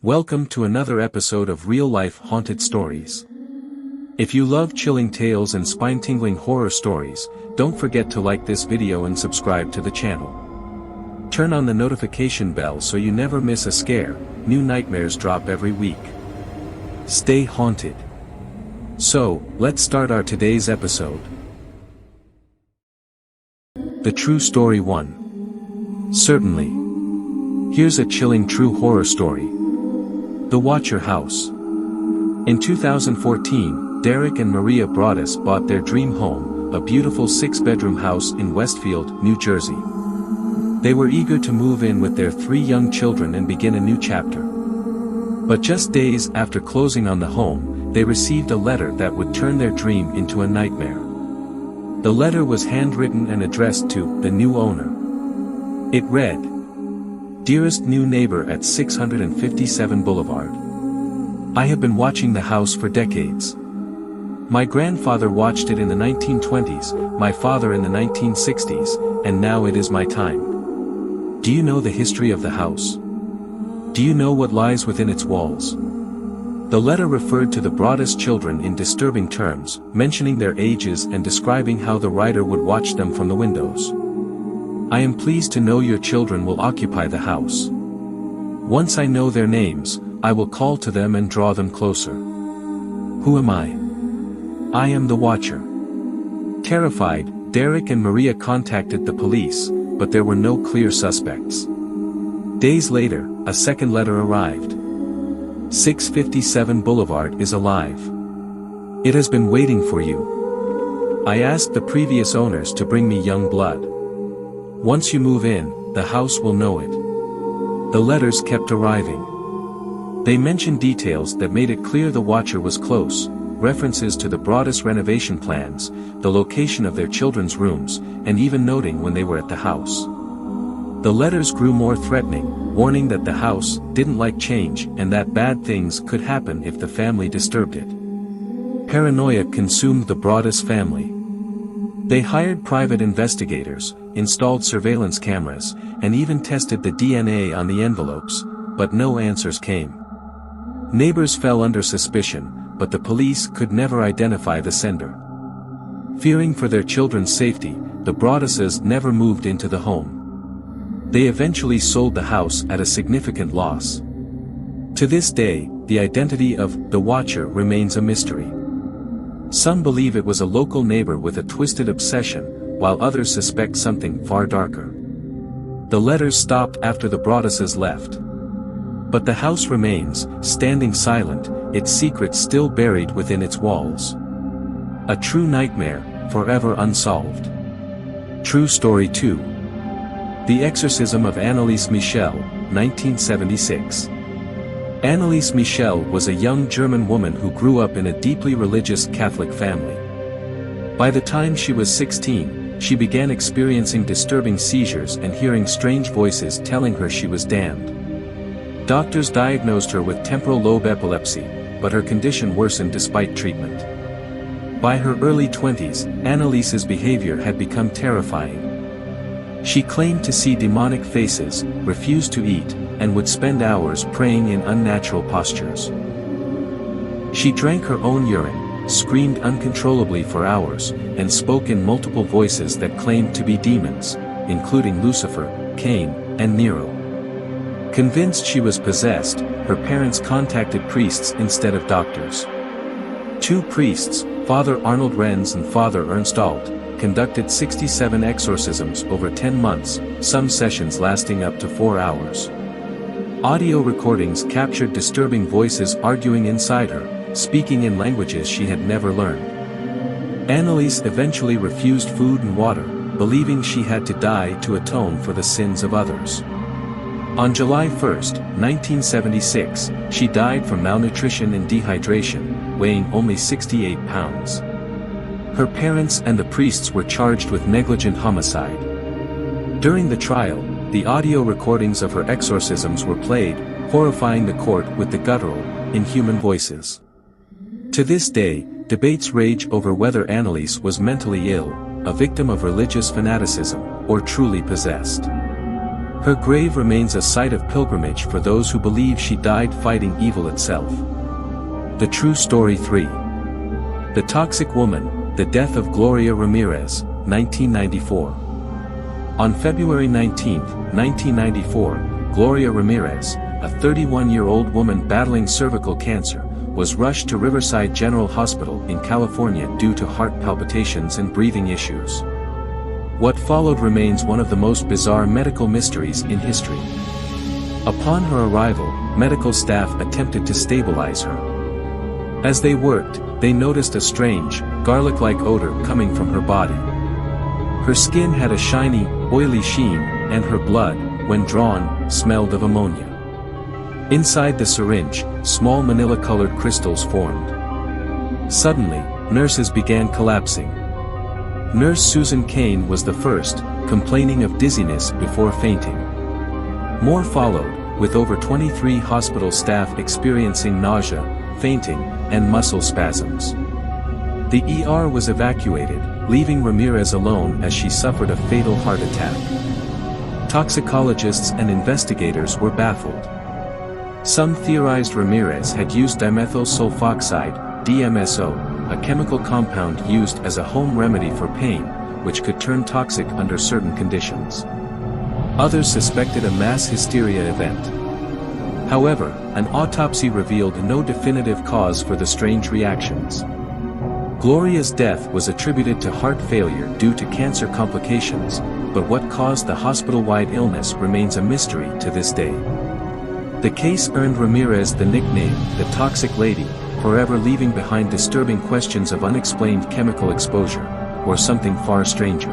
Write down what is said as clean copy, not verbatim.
Welcome to another episode of real-life haunted stories. If you love chilling tales and spine-tingling horror stories, don't forget to like this video and subscribe to the channel. Turn on the notification bell so you never miss a scare. New nightmares drop every week. Stay haunted. So, let's start our today's episode. The True Story 1. Certainly. Here's a chilling true horror story. The Watcher House. In 2014, Derek and Maria Broaddus bought their dream home, a beautiful 6-bedroom house in Westfield, New Jersey. They were eager to move in with their 3 young children and begin a new chapter. But just days after closing on the home, they received a letter that would turn their dream into a nightmare. The letter was handwritten and addressed to the new owner. It read, "Dearest new neighbor at 657 Boulevard. I have been watching the house for decades. My grandfather watched it in the 1920s, my father in the 1960s, and now it is my time. Do you know the history of the house? Do you know what lies within its walls?" The letter referred to the Broaddus children in disturbing terms, mentioning their ages and describing how the writer would watch them from the windows. "I am pleased to know your children will occupy the house. Once I know their names, I will call to them and draw them closer. Who am I? I am the Watcher." Terrified, Derek and Maria contacted the police, but there were no clear suspects. Days later, a second letter arrived. 657 Boulevard is alive. It has been waiting for you. I asked the previous owners to bring me young blood. Once you move in, the house will know it. The letters kept arriving. They mentioned details that made it clear the Watcher was close, references to the Broaddus renovation plans, the location of their children's rooms, and even noting when they were at the house. The letters grew more threatening, warning that the house didn't like change and that bad things could happen if the family disturbed it. Paranoia consumed the Broaddus family. They hired private investigators, installed surveillance cameras, and even tested the DNA on the envelopes, but no answers came. Neighbors fell under suspicion, but the police could never identify the sender. Fearing for their children's safety, the Broadduses never moved into the home. They eventually sold the house at a significant loss. To this day, the identity of the Watcher remains a mystery. Some believe it was a local neighbor with a twisted obsession, while others suspect something far darker. The letters stopped after the Broadduses left. But the house remains, standing silent, its secrets still buried within its walls. A true nightmare, forever unsolved. True Story 2. The Exorcism of Anneliese Michel, 1976. Anneliese Michel was a young German woman who grew up in a deeply religious Catholic family. By the time she was 16, she began experiencing disturbing seizures and hearing strange voices telling her she was damned. Doctors diagnosed her with temporal lobe epilepsy, but her condition worsened despite treatment. By her early 20s, Anneliese's behavior had become terrifying. She claimed to see demonic faces, refused to eat, and would spend hours praying in unnatural postures. She drank her own urine, screamed uncontrollably for hours, and spoke in multiple voices that claimed to be demons, including Lucifer, Cain, and Nero. Convinced she was possessed, her parents contacted priests instead of doctors. 2 priests, Father Arnold Renz and Father Ernst Alt, conducted 67 exorcisms over 10 months, some sessions lasting up to 4 hours. Audio recordings captured disturbing voices arguing inside her, speaking in languages she had never learned. Anneliese eventually refused food and water, believing she had to die to atone for the sins of others. On July 1, 1976, she died from malnutrition and dehydration, weighing only 68 pounds. Her parents and the priests were charged with negligent homicide. During the trial, the audio recordings of her exorcisms were played, horrifying the court with the guttural, inhuman voices. To this day, debates rage over whether Anneliese was mentally ill, a victim of religious fanaticism, or truly possessed. Her grave remains a site of pilgrimage for those who believe she died fighting evil itself. The True Story 3. The Toxic Woman, The Death of Gloria Ramirez, 1994. On February 19, 1994, Gloria Ramirez, a 31-year-old woman battling cervical cancer, was rushed to Riverside General Hospital in California due to heart palpitations and breathing issues. What followed remains one of the most bizarre medical mysteries in history. Upon her arrival, medical staff attempted to stabilize her. As they worked, they noticed a strange, garlic-like odor coming from her body. Her skin had a shiny, oily sheen, and her blood, when drawn, smelled of ammonia. Inside the syringe, small manila-colored crystals formed. Suddenly, nurses began collapsing. Nurse Susan Kane was the first, complaining of dizziness before fainting. More followed, with over 23 hospital staff experiencing nausea, fainting, and muscle spasms. The ER was evacuated, leaving Ramirez alone as she suffered a fatal heart attack. Toxicologists and investigators were baffled. Some theorized Ramirez had used dimethyl sulfoxide, DMSO, a chemical compound used as a home remedy for pain, which could turn toxic under certain conditions. Others suspected a mass hysteria event. However, an autopsy revealed no definitive cause for the strange reactions. Gloria's death was attributed to heart failure due to cancer complications, but what caused the hospital-wide illness remains a mystery to this day. The case earned Ramirez the nickname, the Toxic Lady, forever leaving behind disturbing questions of unexplained chemical exposure, or something far stranger.